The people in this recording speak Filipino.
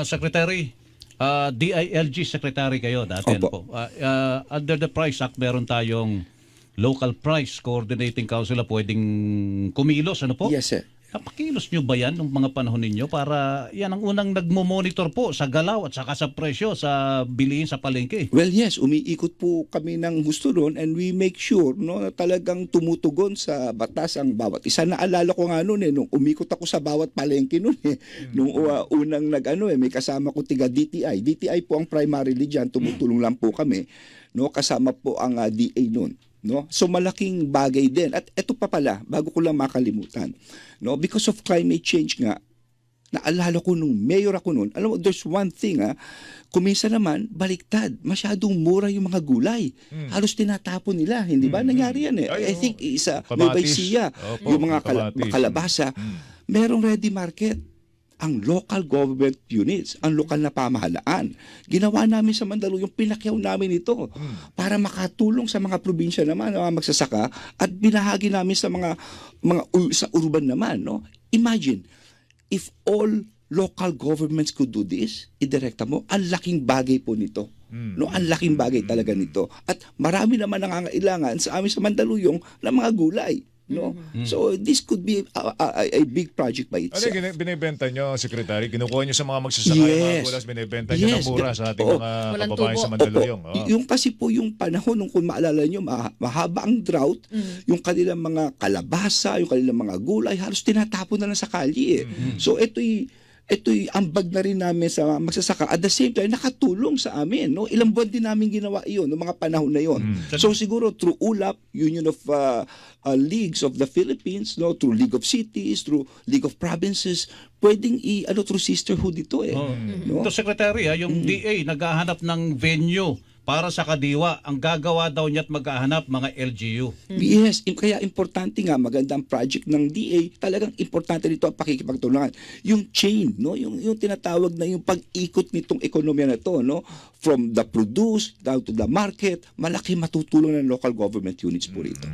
Secretary, DILG Secretary kayo dati. Ano po? Opo. Under the Price Act, meron tayong Local Price Coordinating Council na pwedeng kumilos. Ano po? Yes, sir. Napakilos nyo ba yan ng mga panahon ninyo para yan ang unang nagmo-monitor po sa galaw at saka sa presyo sa bilihin sa palengke? Well, yes, umiikot po kami ng gusto doon and we make sure na talagang tumutugon sa batas ang bawat isa. Naalala ko nga noon nung umikot ako sa bawat palengke noon nung unang may kasama ko tiga DTI. DTI po ang primarily diyan, tumutulong lang po kami. Kasama po ang DA noon. So malaking bagay din. At ito pa pala, bago ko lang makalimutan. Because of climate change nga, naalala ko nung mayor ako noon, alam mo, there's one thing, kuminsan naman, baliktad. Masyadong mura yung mga gulay. Halos tinatapon nila. Hindi ba? Nangyari yan I think isa, Nueva Ecija, yung mga kalabasa, merong ready market. Ang local government units, ang lokal na pamahalaan. Ginawa namin sa Mandaluyong, pinakyaw namin ito para makatulong sa mga probinsya naman, mga magsasaka, at binahagi namin sa mga sa urban naman. Imagine, if all local governments could do this, idirekta mo, ang laking bagay po nito. Ang laking bagay talaga nito. At marami naman nangangailangan sa amin sa Mandaluyong ng mga gulay. So this could be a big project by itself. Ano binibenta nyo, Secretary? Kinukuha nyo sa mga magsasaka yung mga gulas, binibenta nyo ng mura sa ating mga kababayan sa Mandaluyong. Yung kasi po yung panahon nung kung maalala nyo, mahaba ang drought, yung kanilang mga kalabasa, yung kanilang mga gulay, halos tinatapon na lang sa kalye. So ito'y ambag na rin namin sa magsasaka. At the same time, nakatulong sa amin. Ilang buwan din namin ginawa iyon, noong mga panahon na yon. So siguro through ULAP, Union of Leagues of the Philippines, through League of Cities, through League of Provinces, pwedeng through sisterhood ito Ito, Secretary, yung DA naghahanap ng venue para sa Kadiwa. Ang gagawa daw niya at maghahanap mga LGU. Yes, kaya importante nga, magandang project ng DA, talagang importante nito ang pakikipagtulungan. Yung chain, yung tinatawag na yung pag-ikot nitong ekonomiya na to, from the produce down to the market, malaki matutulong ng local government units po rito.